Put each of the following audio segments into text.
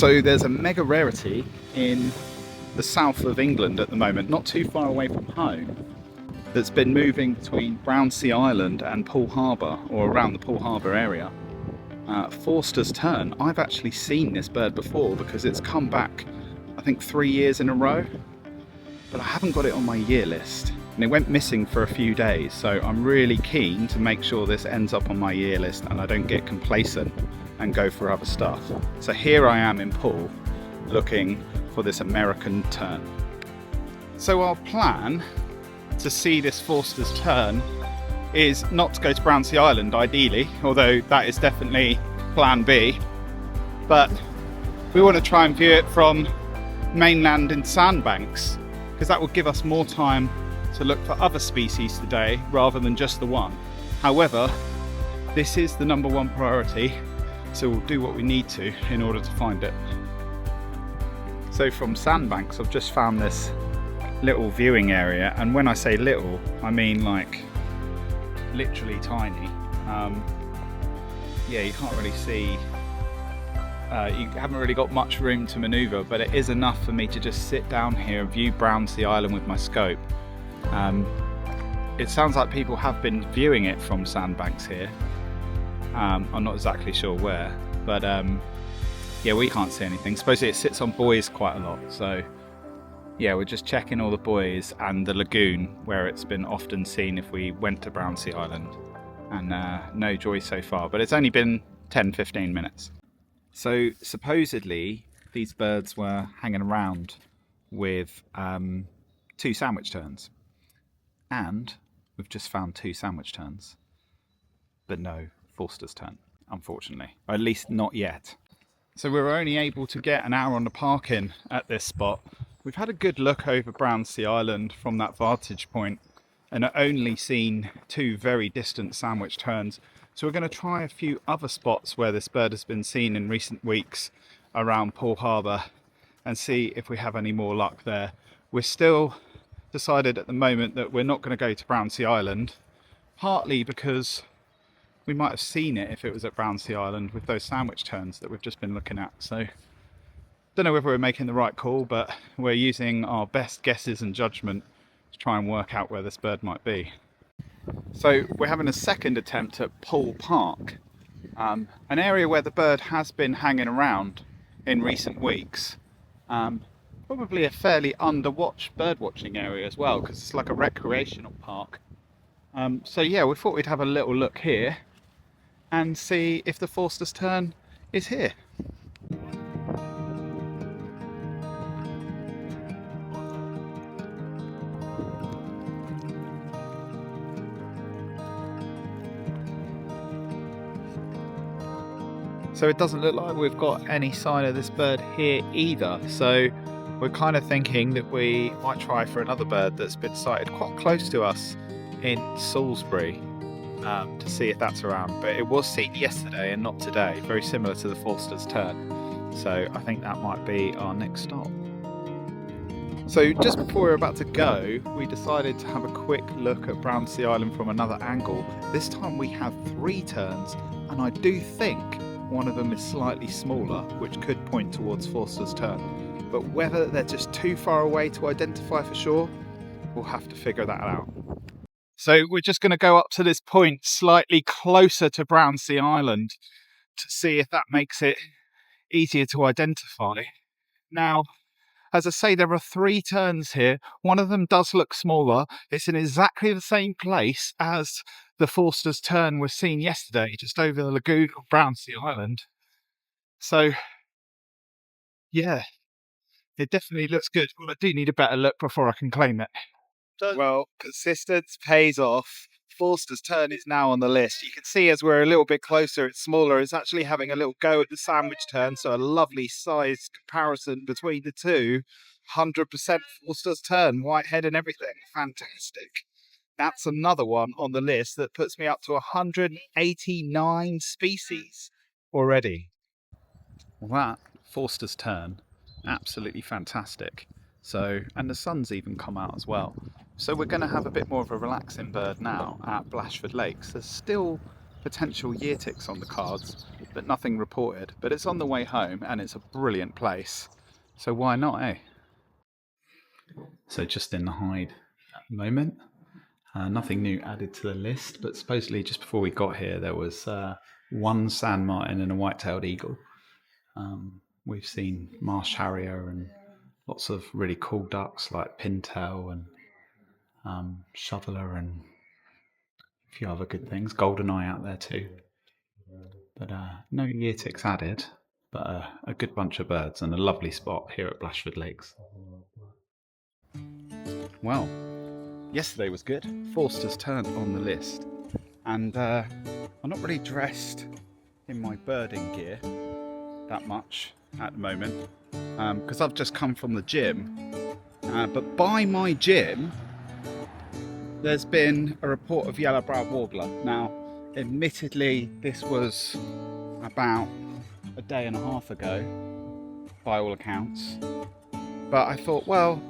So there's a mega rarity in the south of England at the moment, not too far away from home, that's been moving between Brownsea Island and Poole Harbour, or around the Poole Harbour area. Forster's tern. I've actually seen this bird before because it's come back, I think 3 years in a row, but I haven't got it on my year list. And it went missing for a few days, so I'm really keen to make sure this ends up on my year list and I don't get complacent and go for other stuff. So here I am in Poole looking for this American tern. So our plan to see this Forster's tern is not to go to Brownsea Island ideally, although that is definitely plan B, but we want to try and view it from mainland and sandbanks, because that will give us more time to look for other species today rather than just the one. However, this is the #1 priority, so we'll do what we need to in order to find it. So from sandbanks, I've just found this little viewing area, and when I say little, I mean like literally tiny. Yeah, you can't really see, you haven't really got much room to maneuver, but it is enough for me to just sit down here and view Brownsea Island with my scope. It sounds like people have been viewing it from sandbanks here. I'm not exactly sure where, but yeah, we can't see anything. Supposedly it sits on buoys quite a lot, so yeah, we're just checking all the buoys and the lagoon where it's been often seen if we went to Brownsea Island, and no joy so far, but it's only been 10-15 minutes. So supposedly these birds were hanging around with 2 sandwich terns, and we've just found 2 sandwich terns, but no Forster's tern, unfortunately, or at least not yet. So we were only able to get an hour on the parking at this spot. We've had a good look over Brownsea Island from that vantage point and are only seen 2 very distant sandwich terns. So we're going to try a few other spots where this bird has been seen in recent weeks around Poole Harbour and see if we have any more luck there. We're still decided at the moment that we're not going to go to Brownsea Island, partly because we might have seen it if it was at Brownsea Island with those sandwich terns that we've just been looking at. So don't know whether we're making the right call, but we're using our best guesses and judgment to try and work out where this bird might be. So we're having a second attempt at Poole Park, an area where the bird has been hanging around in recent weeks. Probably a fairly underwatched bird watching area as well, because it's like a recreational park. So yeah, we thought we'd have a little look here and see if the Forster's tern is here. So it doesn't look like we've got any sign of this bird here either. So we're kind of thinking that we might try for another bird that's been sighted quite close to us in Salisbury to see if that's around. But it was seen yesterday and not today, very similar to the Forster's tern. So I think that might be our next stop. So just before we were about to go, we decided to have a quick look at Brownsea Island from another angle. This time we have 3 terns, and I do think one of them is slightly smaller, which could point towards Forster's tern. But whether they're just too far away to identify for sure, we'll have to figure that out. So we're just going to go up to this point slightly closer to Brownsea Island to see if that makes it easier to identify. Now, as I say, there are 3 terns here. One of them does look smaller. It's in exactly the same place as the Forster's tern was seen yesterday, just over the lagoon of Brownsea Island. So, yeah, it definitely looks good. Well, I do need a better look before I can claim it. Well, persistence pays off. Forster's tern is now on the list. You can see as we're a little bit closer, it's smaller. It's actually having a little go at the sandwich tern, so a lovely size comparison between the two. 100% Forster's tern, white head and everything. Fantastic. That's another one on the list that puts me up to 189 species already. Well, that Forster's tern, absolutely fantastic. So, and the sun's even come out as well. So we're going to have a bit more of a relaxing bird now at Blashford Lakes. There's still potential year ticks on the cards, but nothing reported. But it's on the way home and it's a brilliant place, so why not, eh? So just in the hide at the moment. Nothing new added to the list, but supposedly just before we got here there was one sand martin and a white-tailed eagle. We've seen marsh harrier and lots of really cool ducks like pintail and shoveler and a few other good things. Golden eye out there too. But no year ticks added, but a good bunch of birds and a lovely spot here at Blashford Lakes. Well, yesterday was good. Forster's Tern on the list, and I'm not really dressed in my birding gear that much at the moment because I've just come from the gym, but by my gym there's been a report of Yellow-browed Warbler. Now admittedly this was about a day and a half ago by all accounts, but I thought, well,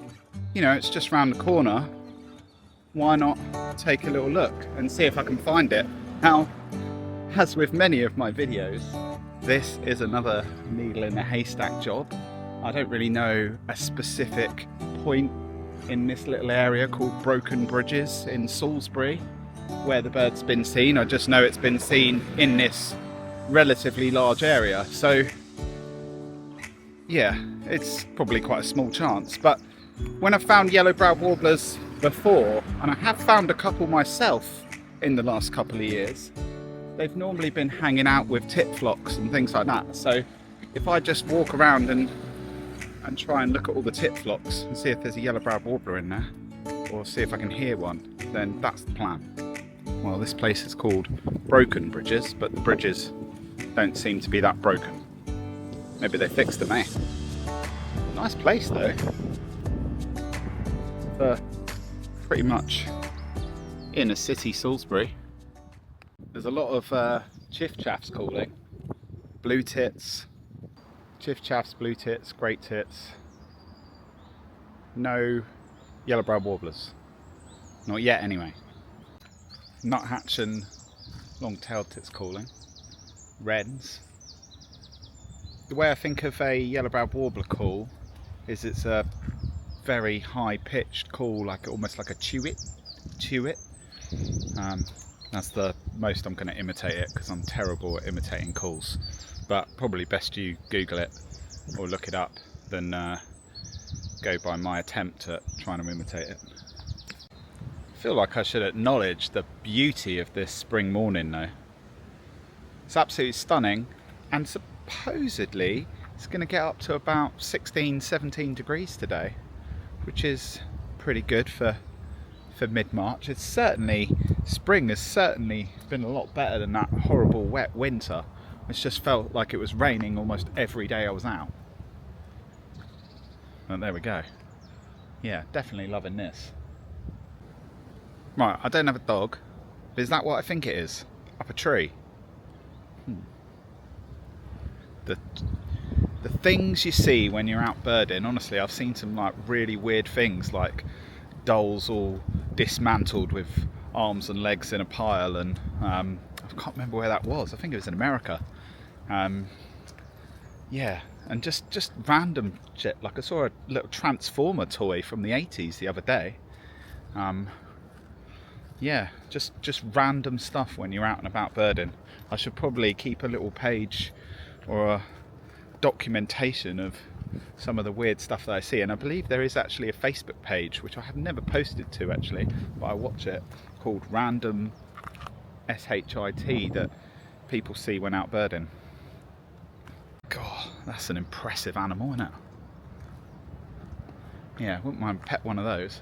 you know, it's just round the corner, why not take a little look and see if I can find it. Now, as with many of my videos, this is another needle in a haystack job. I don't really know a specific point in this little area called Broken Bridges in Salisbury where the bird's been seen. I just know it's been seen in this relatively large area. So yeah, it's probably quite a small chance. But when I've found yellow-browed warblers before, and I have found a couple myself in the last couple of years, they've normally been hanging out with tit flocks and things like that. So if I just walk around and try and look at all the tit flocks and see if there's a yellow-browed warbler in there, or see if I can hear one, then that's the plan. Well, this place is called Broken Bridges, but the bridges don't seem to be that broken. Maybe they fixed them, eh? Nice place though. Pretty much in a city, Salisbury. There's a lot of chiff-chaffs calling. Blue tits, chiff-chaffs, blue tits, great tits. No yellow-browed warblers. Not yet anyway. Nuthatch and long-tailed tits calling. Wrens. The way I think of a yellow-browed warbler call is it's a very high-pitched call, like almost like a chew-it. That's the most I'm going to imitate it, because I'm terrible at imitating calls. But probably best you Google it or look it up than go by my attempt at trying to imitate it. I feel like I should acknowledge the beauty of this spring morning though. It's absolutely stunning, and supposedly it's going to get up to about 16-17 degrees today, which is pretty good for mid-March. It's certainly, spring has certainly been a lot better than that horrible wet winter. It's just felt like it was raining almost every day I was out. And there we go. Yeah, definitely loving this. Right, I don't have a dog, but is that what I think it is? Up a tree? The things you see when you're out birding, honestly, I've seen some like really weird things, like dolls all dismantled with arms and legs in a pile, and I can't remember where that was. I think it was in America. Yeah, and just random shit. Like I saw a little Transformer toy from the 80s the other day. Yeah, just random stuff when you're out and about birding. I should probably keep a little page or a documentation of some of the weird stuff that I see, and I believe there is actually a Facebook page which I have never posted to actually, but I watch it, called Random SHIT, that people see when out birding. God, that's an impressive animal, isn't it? Yeah, I wouldn't mind pet one of those.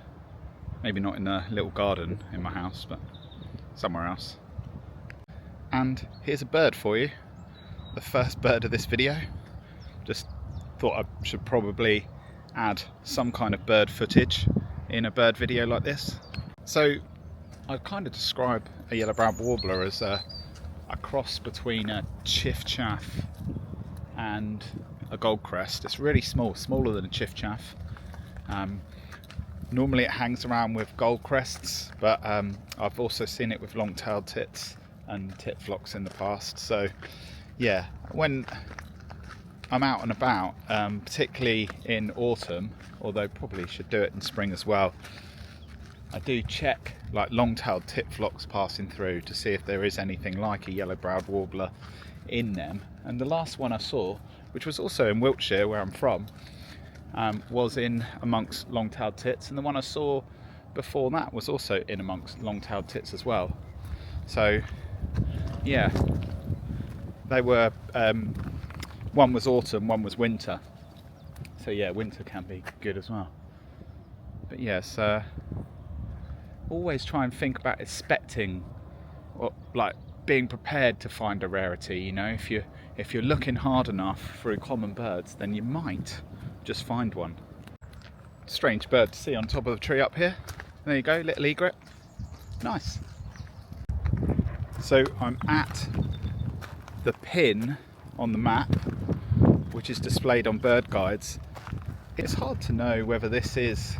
Maybe not in the little garden in my house, but somewhere else. And here's a bird for you. The first bird of this video. Just thought I should probably add some kind of bird footage in a bird video like this. So I'd kind of describe a yellow-browed warbler as a cross between a chiff-chaff and a goldcrest. It's really small, smaller than a chiff-chaff. Normally it hangs around with goldcrests, but I've also seen it with long-tailed tits and tit flocks in the past. So yeah, when I'm out and about, particularly in autumn, although probably should do it in spring as well, I do check like long-tailed tit flocks passing through to see if there is anything like a yellow-browed warbler in them. And the last one I saw, which was also in Wiltshire where I'm from, was in amongst long-tailed tits, and the one I saw before that was also in amongst long-tailed tits as well. So yeah, they were one was autumn, one was winter, so yeah, winter can be good as well. But yes, always try and think about expecting, or like being prepared to find a rarity. You know, if you're looking hard enough through common birds, then you might just find one. Strange bird to see on top of the tree up here. There you go, little egret. Nice. So I'm at the pin on the map, which is displayed on bird guides. It's hard to know whether this is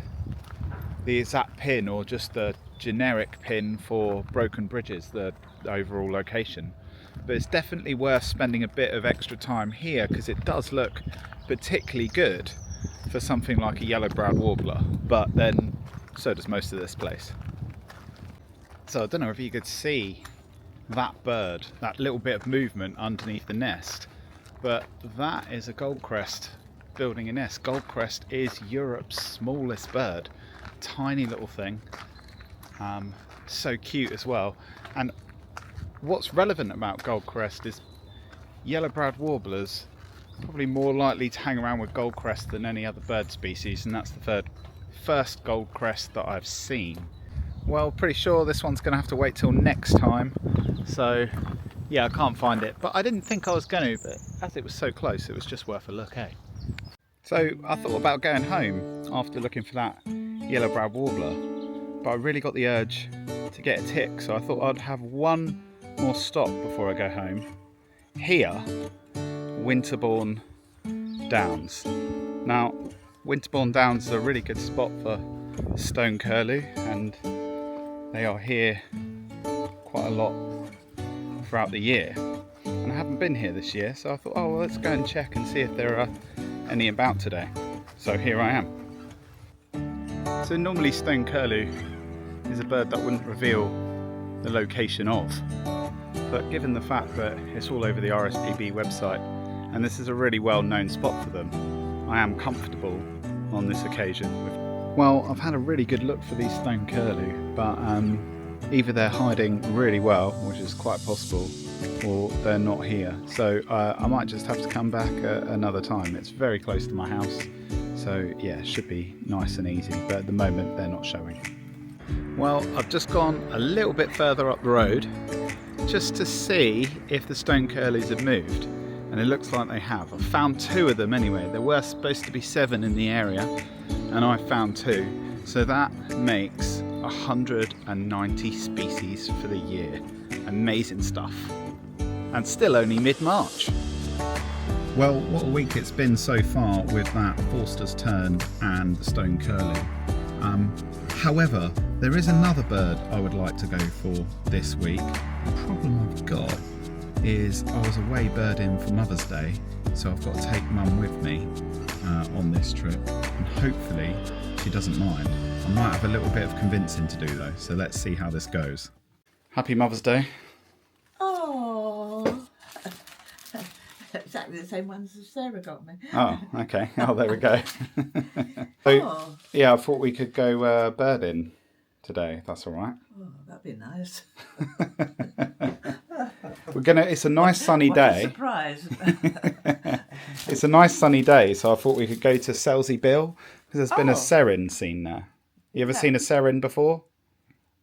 the exact pin or just the generic pin for Broken Bridges, the overall location. But it's definitely worth spending a bit of extra time here because it does look particularly good for something like a yellow-browed warbler, but then so does most of this place. So I don't know if you could see that bird, that little bit of movement underneath the nest, but that is a goldcrest building a nest. Goldcrest is Europe's smallest bird. Tiny little thing, so cute as well. And what's relevant about goldcrest is yellow-browed warblers probably more likely to hang around with goldcrest than any other bird species, and that's the first goldcrest that I've seen. Well, pretty sure this one's going to have to wait till next time, so yeah, I can't find it, but I didn't think I was going to, but as it was so close, it was just worth a look, eh? So I thought about going home after looking for that yellow-browed warbler, but I really got the urge to get a tick, so I thought I'd have one more stop before I go home. Here, Winterbourne Downs. Now, Winterbourne Downs is a really good spot for stone-curlew, and they are here quite a lot throughout the year. And I haven't been here this year, so I thought, oh well, let's go and check and see if there are any about today. So here I am. So normally stone-curlew is a bird that wouldn't reveal the location of, but given the fact that it's all over the RSPB website and this is a really well-known spot for them, I am comfortable on this occasion. Well, I've had a really good look for these stone-curlew, but either they're hiding really well, which is quite possible, or they're not here. So I might just have to come back another time. It's very close to my house, so yeah, it should be nice and easy, but at the moment they're not showing. Well, I've just gone a little bit further up the road just to see if the stone-curlews have moved, and it looks like they have. I've found 2 of them anyway. There were supposed to be 7 in the area, and I found 2, so that makes 190 species for the year. Amazing stuff. And still only mid-March. Well, what a week it's been so far with that Forster's Tern and the stone-curlew. However, there is another bird I would like to go for this week. The problem I've got is I was away birding for Mother's Day, so I've got to take Mum with me on this trip, and hopefully she doesn't mind. I might have a little bit of convincing to do though, so let's see how this goes. Happy Mother's Day. Oh, exactly the same ones as Sarah got me. Oh, okay. Oh, there we go. So, yeah, I thought we could go birding today, if that's all right. Oh, that'd be nice. It's a nice sunny day. What a surprise. It's a nice sunny day, so I thought we could go to Selsey Bill, because there's been a Serin seen there. You ever seen a Serin before?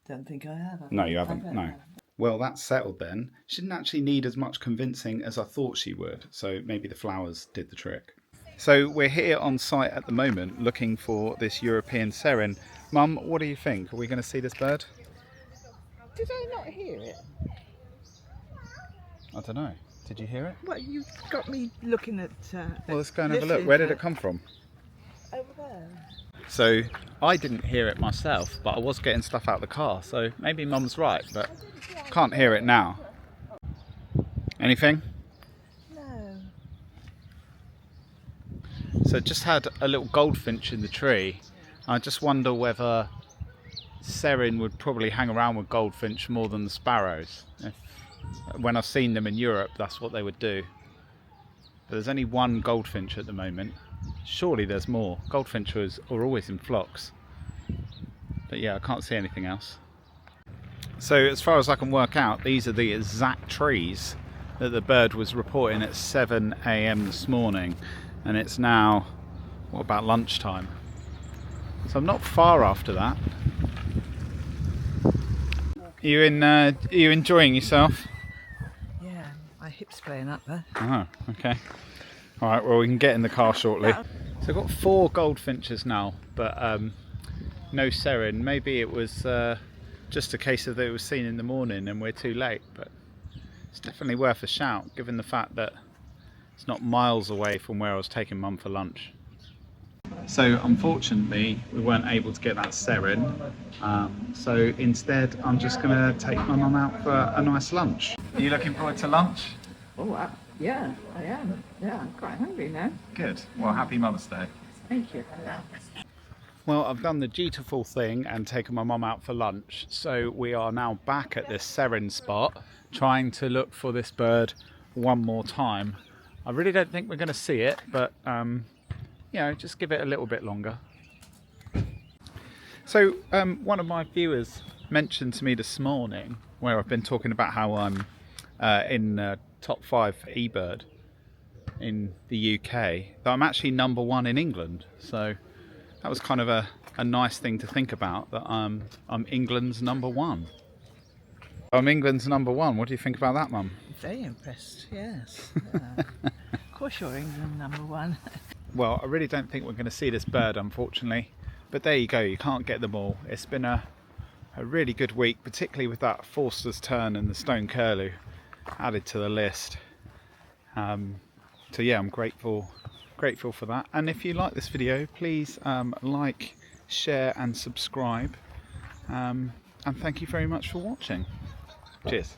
Don't think I have. No, you haven't. No. Well, that's settled then. She didn't actually need as much convincing as I thought she would, so maybe the flowers did the trick. So we're here on site at the moment looking for this European Serin. Mum, what do you think? Are we going to see this bird? Did I not hear it? I don't know. Did you hear it? Well, you got me looking at... well, let's go and have a look. Where did it come from? Over there. So I didn't hear it myself, but I was getting stuff out of the car, so maybe Mum's right, but can't hear it now. Anything? No. So just had a little goldfinch in the tree. I just wonder whether Serin would probably hang around with goldfinch more than the sparrows. When I've seen them in Europe, that's what they would do. But there's only one goldfinch at the moment. Surely there's more. Goldfinches are always in flocks. But yeah, I can't see anything else. So as far as I can work out, these are the exact trees that the bird was reporting at 7 AM this morning. And it's now, what about lunchtime? So I'm not far after that. Are you enjoying yourself? Yeah, my hip's playing up there. Oh, okay. All right, well, we can get in the car shortly. So I've got 4 goldfinches now, but no Serin. Maybe it was just a case of that it was seen in the morning and we're too late, but it's definitely worth a shout, given the fact that it's not miles away from where I was taking Mum for lunch. So unfortunately, we weren't able to get that Serin. So instead, I'm just going to take my mum out for a nice lunch. Are you looking forward to lunch? Oh, yeah, I am. Yeah, I'm quite hungry now. Good. Well, happy Mother's Day. Thank you. Well, I've done the dutiful thing and taken my mum out for lunch. So we are now back at this Serin spot, trying to look for this bird one more time. I really don't think we're going to see it, but you know, just give it a little bit longer. So one of my viewers mentioned to me this morning, where I've been talking about how I'm in top 5 for eBird in the UK, that I'm actually #1 in England. So that was kind of a nice thing to think about, that I'm England's #1. I'm England's #1. What do you think about that, Mum? Very impressed, yes. Of course you're England #1. Well, I really don't think we're going to see this bird, unfortunately. But there you go, you can't get them all. It's been a really good week, particularly with that Forster's Tern and the stone-curlew added to the list. So yeah, I'm grateful for that. And if you like this video, please like, share and subscribe. And thank you very much for watching. Cheers.